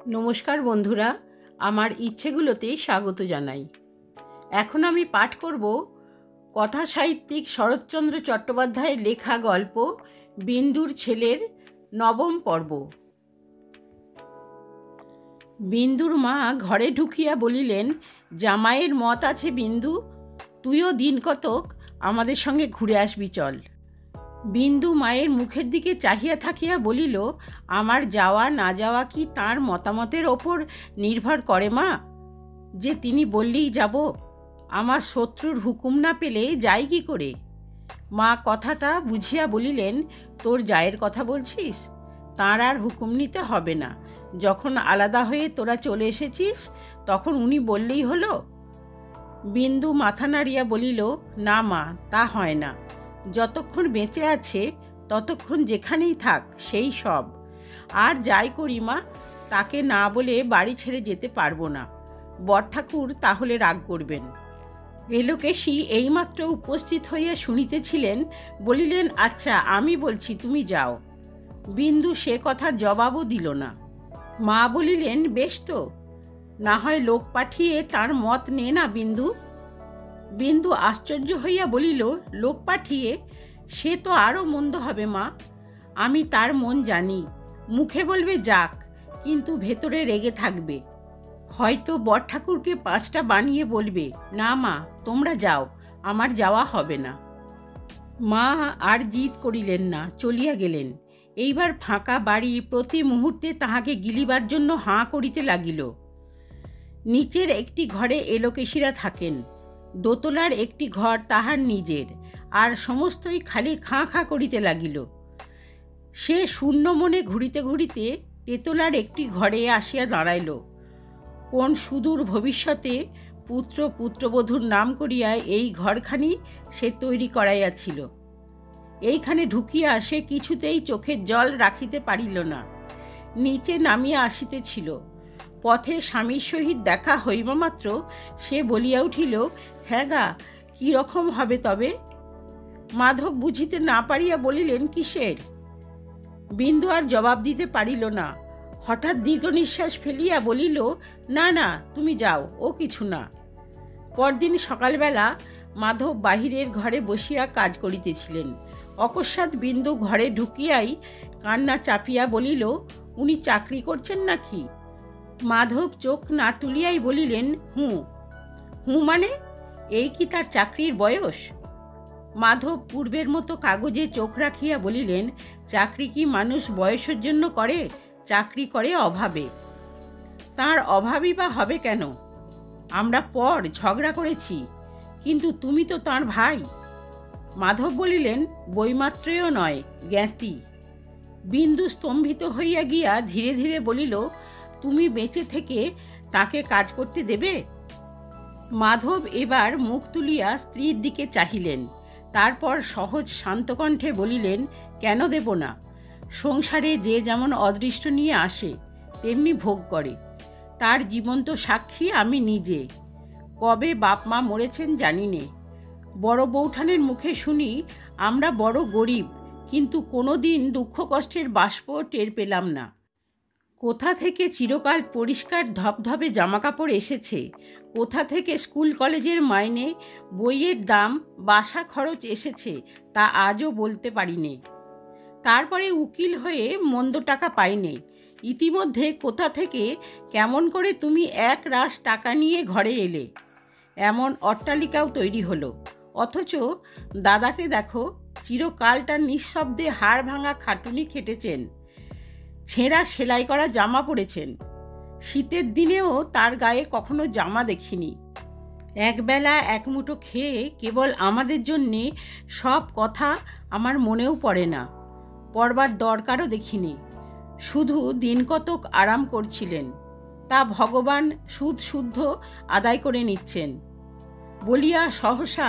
নমস্কার বন্ধুরা, আমার ইচ্ছেগুলোতে স্বাগত জানাই। এখন আমি পাঠ করব কথা সাহিত্যিক শরৎচন্দ্র চট্টোপাধ্যায়ের লেখা গল্প বিন্দুর ছেলের নবম পর্ব। বিন্দুর মা ঘরে ঢুকিয়া বলিলেন, জামাইয়ের মত আছে বিন্দু, তুইও দিন কতক আমাদের সঙ্গে ঘুরে আসবি চল। বিন্দু মায়ের মুখের দিকে চাহিয়া থাকিয়া বলিল, আমার যাওয়া না যাওয়া কি তাঁর মতামতের ওপর নির্ভর করে মা? যে তিনি বললেই যাব? আমার শত্রুর হুকুম না পেলে যাই কি করে? মা কথাটা বুঝিয়া বলিলেন, তোর জায়ের কথা বলছিস? তাঁর আর হুকুম নিতে হবে না। যখন আলাদা হয়ে তোরা চলে এসেছিস তখন উনি বললেই হলো। বিন্দু মাথা নাড়িয়া বলিল, না মা, তা হয় না। যতক্ষণ বেঁচে আছে ততক্ষণ যেখানেই থাক সেই সব। আর যাই করি মা, তাকে না বলে বাড়ি ছেড়ে যেতে পারবো না। বড়ঠাকুর তাহলে রাগ করবেন। এলোকেশী এইমাত্র উপস্থিত হইয়া শুনিতেছিলেন, বলিলেন, আচ্ছা আমি বলছি, তুমি যাও। বিন্দু সে কথার জবাবও দিল না। মা বলিলেন, বেশ তো, না হয় লোক পাঠিয়ে তার মত নে না বিন্দু। বিন্দু আশ্চর্য হইয়া বলিল, লোক পাঠিয়ে? সে তো আরও মন্দ হবে মা। আমি তার মন জানি। মুখে বলবে যাক, কিন্তু ভেতরে রেগে থাকবে। হয়তো বড়ঠাকুরকে 5টা বানিয়ে বলবে, না মা তোমরা যাও, আমার যাওয়া হবে না। মা আর জিদ করিলেন না, চলিয়া গেলেন। এইবার ফাঁকা বাড়ি প্রতি মুহূর্তে তাহাকে গিলিবার জন্য হাঁ করিতে লাগিল। নিচের একটি ঘরে এলোকেশীরা থাকেন। দোতলার একটি ঘর তাহার নিজের, আর সমস্তই খালি খাঁ খাঁ করিতে লাগিল। সে শূন্য মনে ঘুরিতে ঘুরিতে তেতলার একটি ঘরে আসিয়া দাঁড়াইল। কোন সুদূর ভবিষ্যতে পুত্র পুত্রবধূর নাম করিয়া এই ঘরখানি সে তৈরি করাইয়াছিল। এইখানে ঢুকিয়া সে কিছুতেই চোখের জল রাখিতে পারিল না। নিচে নামিয়া আসিতেছিল। পথে স্বামীর সহিত দেখা হইবা মাত্র সে বলিয়া উঠিল, হ্যাঁ গা, কীরকম হবে তবে? মাধব বুঝিতে না পারিয়া বলিলেন, কিসের? বিন্দু আর জবাব দিতে পারিল না। হঠাৎ দীর্ঘ নিঃশ্বাস ফেলিয়া বলিল, না না, তুমি যাও, ও কিছু না। পরদিন সকালবেলা মাধব বাহিরের ঘরে বসিয়া কাজ করিতেছিলেন। অকস্মাৎ বিন্দু ঘরে ঢুকিয়াই কান্না চাপিয়া বলিল, উনি চাকরি করছেন নাকি? মাধব চোখ না তুলিয়াই বলিলেন, হুঁ। হুঁ মানে? এই কি তার চাকরির বয়স? মাধব পূর্বের মতো কাগজে চোখ রাখিয়া বলিলেন, চাকরি কি মানুষ বয়সের জন্য করে? চাকরি করে অভাবে। তার অভাবই বা হবে কেন? আমরা পর ঝগড়া করেছি, কিন্তু তুমি তো তার ভাই। মাধব বলিলেন, বইমাত্রেও নয়, জ্ঞাতি। বিন্দু স্তম্ভিত হইয়া গিয়া ধীরে ধীরে বলিল, তুমি বেঁচে থেকে তাকে কাজ করতে দেবে? মাধব এবার মুখ তুলিয়া স্ত্রীর দিকে চাহিলেন। তারপর সহজ শান্ত কণ্ঠে বলিলেন, কেন দেব না? সংসারে যে যেমন অদৃষ্ট নিয়ে আসে তেমনি ভোগ করে। তার জীবন্ত সাক্ষী আমি নিজে। কবে বাপ মা মরেছেন জানি নে। বড় বৌঠানের মুখে শুনি আমরা বড় গরিব, কিন্তু কোনো দিন দুঃখ কষ্টের বাষ্প টের পেলাম না। কোথা থেকে চিরকাল পরিষ্কার ধপধপে জামাকাপড় এসেছে, কোথা থেকে স্কুল কলেজের মাইনে, বইয়ের দাম, বাসা খরচ এসেছে, তা আজও বলতে পারিনে। তারপরে উকিল হয়ে মন্দ টাকা পাইনে। ইতিমধ্যে কোথা থেকে কেমন করে তুমি 1 রাশ টাকা নিয়ে ঘরে এলে। এমন অট্টালিকাও তৈরি হলো। অথচ দাদাকে দেখো, চিরকালটা নিঃশব্দে হাড় ভাঙা খাটুনি খেটেছেন। ছেঁড়া সেলাই করা জামা পরেছেন। শীতের দিনেও তার গায়ে কখনো জামা দেখিনি। একবেলা এক মুঠো খেয়ে কেবল আমাদের জন্যে সব কথা আমার মনেও পড়ে না, পড়বার দরকারও দেখিনি। শুধু দিন কতক আরাম করছিলেন, তা ভগবান সুদ শুদ্ধ আদায় করে নিচ্ছেন বলিয়া সহসা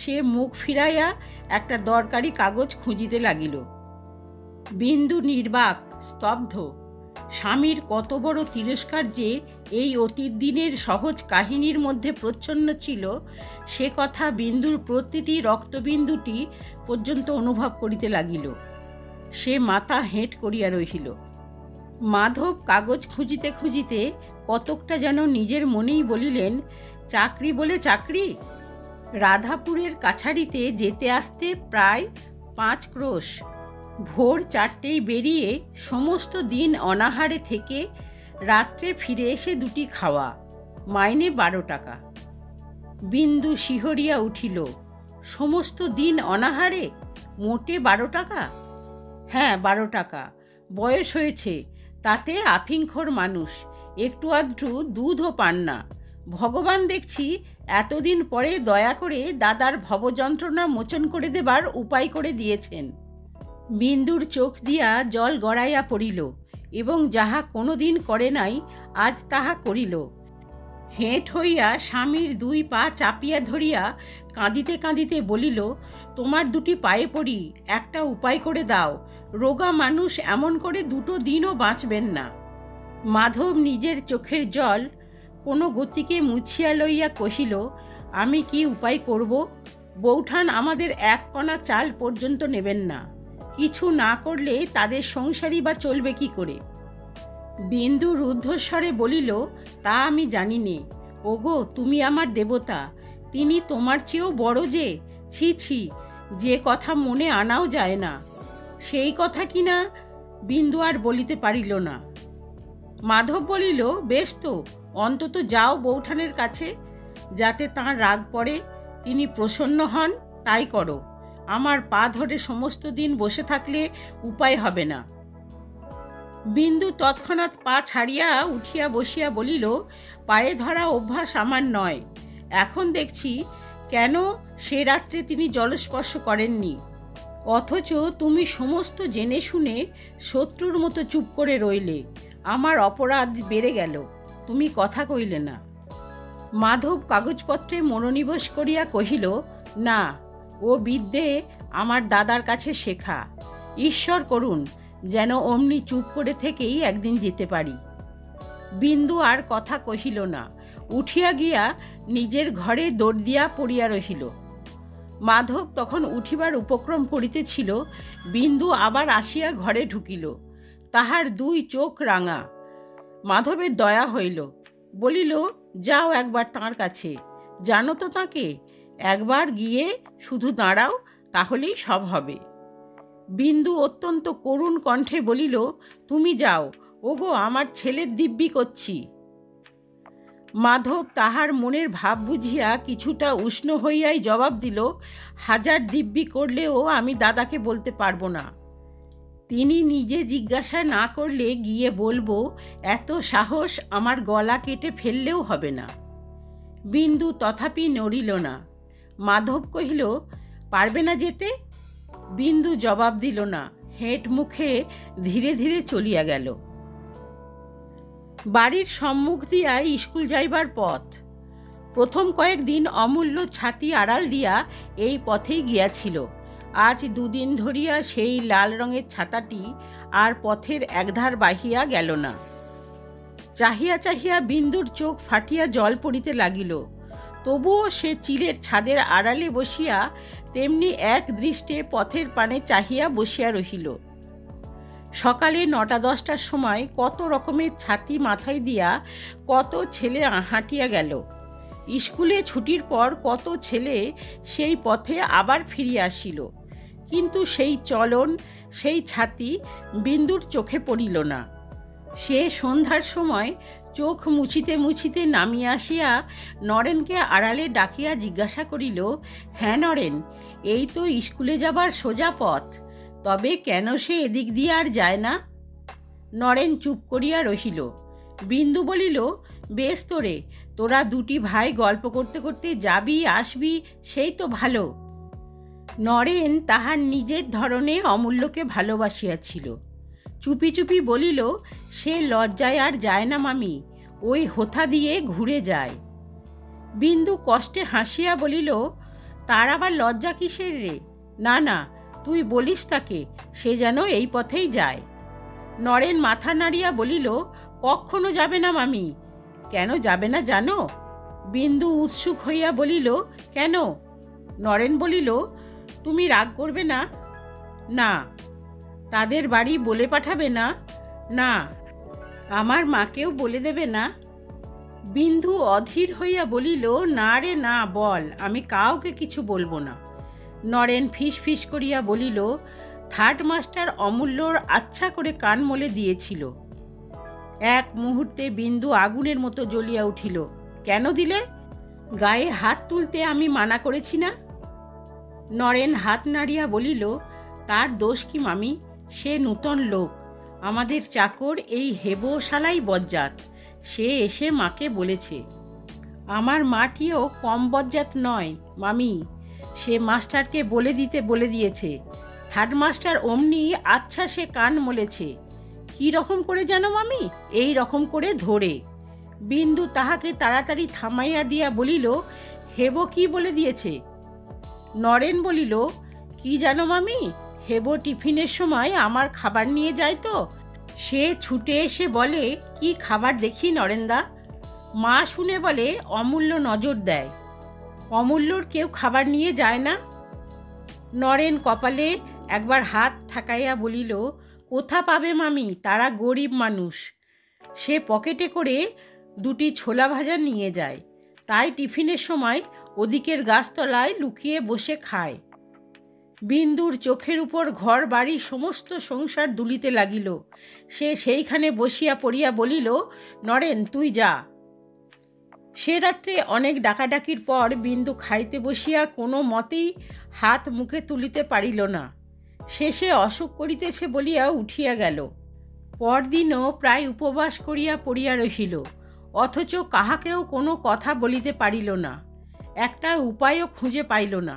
সে মুখ ফিরাইয়া একটা দরকারি কাগজ খুঁজিতে লাগিল। বিন্দু নির্বাক, স্তব্ধ। স্বামীর কত বড় তিরস্কার যে এই অতীত দিনের সহজ কাহিনীর মধ্যে প্রচ্ছন্ন ছিল, সে কথা বিন্দুর প্রতিটি রক্তবিন্দুটি পর্যন্ত অনুভব করিতে লাগিল। সে মাথা হেঁট করিয়া রহিল। মাধব কাগজ খুঁজিতে খুঁজিতে কতকটা যেন নিজের মনেই বলিলেন, চাকরি বলে চাকরি? রাধাপুরের কাছারিতে যেতে আসতে প্রায় 5 ক্রোশ। ভোর 4টেই বেরিয়ে সমস্ত দিন অনাহারে থেকে রাত্রে ফিরে এসে 2টি খাওয়া, মাইনে 12 টাকা। বিন্দু শিহরিয়া উঠিল। সমস্ত দিন অনাহারে, মোটে 12 টাকা? হ্যাঁ, 12 টাকা। বয়স হয়েছে, তাতে আফিংখোর মানুষ, একটু আধটু দুধও পান না। ভগবান দেখছি এতদিন পরে দয়া করে দাদার ভবযন্ত্রণা মোচন করে দেবার উপায় করে দিয়েছেন। বিন্দুর চোখ দিয়া জল গড়াইয়া পড়িল এবং যাহা কোনো দিন করে নাই আজ তাহা করিল। হেঁট হইয়া স্বামীর 2 পা চাপিয়া ধরিয়া কাঁদিতে কাঁদিতে বলিল, তোমার 2টি পায়ে পড়ি, একটা উপায় করে দাও। রোগা মানুষ এমন করে 2টো দিনও বাঁচবেন না। মাধব নিজের চোখের জল কোনো গতিকে মুছিয়া লইয়া কহিল, আমি কি উপায় করব? বৌঠান আমাদের 1 কণা চাল পর্যন্ত নেবেন না। কিছু না করলে তাদের সংসারই বা চলবে কি করে? বিন্দু রুদ্ধস্বরে বলিল, তা আমি জানি নে। ওগো, তুমি আমার দেবতা, তিনি তোমার চেয়েও বড় যে। ছি ছি, যে কথা মনে আনাও যায় না। সেই কথা কিনা বিন্দু আর বলিতে পারিল না। মাধব বলিল, বেশ তো, অন্তত যাও বৌঠানের কাছে, যাতে তাঁর রাগ পড়ে, তিনি প্রসন্ন হন, তাই করো। আমার পা ধরে সমস্ত দিন বসে থাকলে উপায় হবে না। বিন্দু তৎক্ষণাৎ পা ছাড়িয়া উঠিয়া বসিয়া বলিল, পায়ে ধরা অভ্যাস আমার নয়। এখন দেখছি কেন সে রাত্রে তিনি জলস্পর্শ করেননি। অথচ তুমি সমস্ত জেনে শুনে শত্রুর মতো চুপ করে রইলে। আমার অপরাধ বেড়ে গেল, তুমি কথা কইলে না। মাধব কাগজপত্রে মনোনিবেশ করিয়া কহিল, না, ও বিদ্যে আমার দাদার কাছে শেখা। ঈশ্বর করুন যেন অমনি চুপ করে থেকেই একদিন যেতে পারি। বিন্দু আর কথা কহিল না, উঠিয়া গিয়া নিজের ঘরে দৌড় দিয়া পড়িয়া রহিল। মাধব তখন উঠিবার উপক্রম করিতেছিল, বিন্দু আবার আসিয়া ঘরে ঢুকিল। তাহার 2 চোখ রাঙা। মাধবের দয়া হইল, বলিল, যাও একবার তাঁর কাছে, জানো তো তাঁকে, একবার গিয়ে শুধু দাঁড়াও, তাহলেই সব হবে। বিন্দু অত্যন্ত করুণ কণ্ঠে বলিল, তুমি যাও, ওগো, আমার ছেলের দিব্যি করছি। মাধব তাহার মনের ভাব বুঝিয়া কিছুটা উষ্ণ হইয়াই জবাব দিল, হাজার দিব্যি করলেও আমি দাদাকে বলতে পারবো না। তিনি নিজে জিজ্ঞাসা না করলে গিয়ে বলবো, এত সাহস আমার গলা কেটে ফেললেও হবে না। বিন্দু তথাপি নড়িল না। মাধব কহিল, পারবে না যেতে? বিন্দু জবাব দিল না, হেঁট মুখে ধীরে ধীরে চলিয়া গেল। বাড়ির সম্মুখ দিয়া স্কুল যাইবার পথ। প্রথম কয়েকদিন অমূল্য ছাতি আড়াল দিয়া এই পথেই গিয়াছিল। আজ 2 দিন ধরিয়া সেই লাল রঙের ছাতাটি আর পথের একধার বাহিয়া গেল না। চাহিয়া চাহিয়া বিন্দুর চোখ ফাটিয়া জল পড়িতে লাগিল। তবুও সে চিলের ছাদের আড়ালে বসিয়া তেমনি এক দৃষ্টে পথের পানে চাহিয়া বসিয়া রহিল। সকালে 9টা-10টার সময় কত রকমের ছাতি মাথায় দিয়া কত ছেলে হাঁটিয়া গেল। স্কুলে ছুটির পর কত ছেলে সেই পথে আবার ফিরিয়া আসিল, কিন্তু সেই চলন, সেই ছাতি বিন্দুর চোখে পড়িল না। সে সন্ধ্যার সময় চোখ মুছিতে মুছিতে নামিয়া আসিয়া নরেনকে আড়ালে ডাকিয়া জিজ্ঞাসা করিল, হ্যাঁ নরেন, এই তো স্কুলে যাবার সোজা পথ, তবে কেন সে এদিক দিয়ে আর যায় না? নরেন চুপ করিয়া রহিল। বিন্দু বলিল, বেশ তোরে, তোরা 2টি ভাই গল্প করতে করতে যাবি আসবি, সেই তো ভালো। নরেন তাহার নিজের ধরনে অমূল্যকে ভালোবাসিয়াছিল। চুপি চুপি বলিল, সে লজ্জায় আর যায় না মামি, ওই হোথা দিয়ে ঘুরে যায়। বিন্দু কষ্টে হাসিয়া বলিল, তার আবার লজ্জা কিসের রে? না না, তুই বলিস তাকে, সে যেন এই পথেই যায়। নরেন মাথা নাড়িয়া বলিল, কখনো যাবে না মামি। কেন যাবে না জানো? বিন্দু উৎসুক হইয়া বলিল, কেন? নরেন বলিল, তুমি রাগ করবে না? না। তাদের বাড়ি বলে পাঠাবে না? না। আমার মাকেও বলে দেবে না? বিন্দু অধীর হইয়া বলিল, না রে না, বল, আমি কাউকে কিছু বলবো না। নরেন ফিস ফিস করিয়া বলিল, থার্ড মাস্টার অমূল্যর আচ্ছা করে কান মলে দিয়েছিল। এক মুহূর্তে বিন্দু আগুনের মতো জ্বলিয়া উঠিল। কেন দিলে? গায়ে হাত তুলতে আমি মানা করেছি না? নরেন হাত নাড়িয়া বলিল, তার দোষ কি মামি? সে নূতন লোক, আমাদের চাকর, এই হেবো শালাই বজ্জাত। সে এসে মাকে বলেছে। আমার মাটিও কম বজ্জাত নয় মামি, সে মাস্টারকে বলে দিয়েছে। থার্ড মাস্টার অমনি আচ্ছা সে কান মলেছে। কি রকম করে জানো মামি? এই রকম করে ধরে। বিন্দু তাহাকে তাড়াতাড়ি থামাইয়া দিয়া বলিল, হেবো কি বলে দিয়েছে? নরেন বলিল, কি জানো মামি, হেবো টিফিনের সময় আমার খাবার নিয়ে যায় তো, সে ছুটে এসে বলে, কি খাবার দেখি নরেনদা? মা শুনে বলে, অমূল্য নজর দেয়। অমূল্যর কেউ খাবার নিয়ে যায় না? নরেন কপালে একবার হাত ঠাকাইয়া বলিল, কোথা পাবে মামি, তারা গরিব মানুষ। সে পকেটে করে দুটি ছোলা ভাজা নিয়ে যায়, তাই টিফিনের সময় ওদিকের গাছতলায় লুকিয়ে বসে খায়। বিন্দুর চোখের উপর ঘর বাড়ি সমস্ত সংসার দুলিতে লাগিল। সে সেইখানে বসিয়া পড়িয়া বলিল, নরেন তুই যা। সে রাত্রে অনেক ডাকাডাকির পর বিন্দু খাইতে বসিয়া কোনো মতেই হাত মুখে তুলিতে পারিল না। শেষে অসুখ করিতেছে বলিয়া উঠিয়া গেল। পরদিনও প্রায় উপবাস করিয়া পড়িয়া রহিল, অথচ কাহাকেও কোনো কথা বলিতে পারিল না। একটা উপায়ও খুঁজে পাইল না।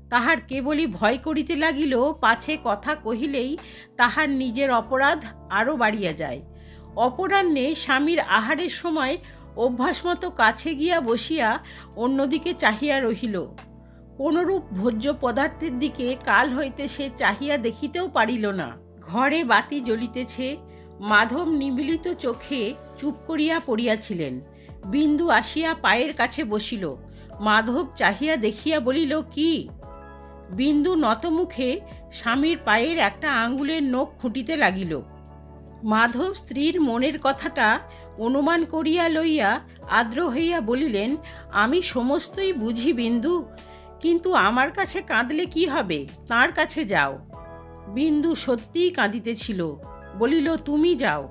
তাহার কেবলই ভয় করিতে লাগিল, পাছে কথা কহিলেই তাহার নিজের অপরাধ আরও বাড়িয়া যায়। অপরাহ্নে স্বামীর আহারের সময় অভ্যাসমতো কাছে গিয়া বসিয়া অন্যদিকে চাহিয়া রহিল। কোনরূপ ভোজ্য পদার্থের দিকে কাল হইতে সে চাহিয়া দেখিতেও পারিল না। ঘরে বাতি জ্বলিতেছে, মাধব নিমিলিত চোখে চুপ করিয়া পড়িয়াছিলেন। বিন্দু আসিয়া পায়ের কাছে বসিল। মাধব চাহিয়া দেখিয়া বলিল, কি? বিন্দু নতমুখে স্বামীর পায়ের একটা আঙ্গুলের নখ খুঁটিতে লাগিল। মাধব স্ত্রীর মনের কথাটা অনুমান করিয়া লইয়া আর্দ্র হইয়া বলিলেন, আমি সমস্তই বুঝি বিন্দু, কিন্তু আমার কাছে কাঁদলে কি হবে? তাঁর কাছে যাও। বিন্দু সত্যিই কাঁদিতেছিল, বলিল, তুমি যাও।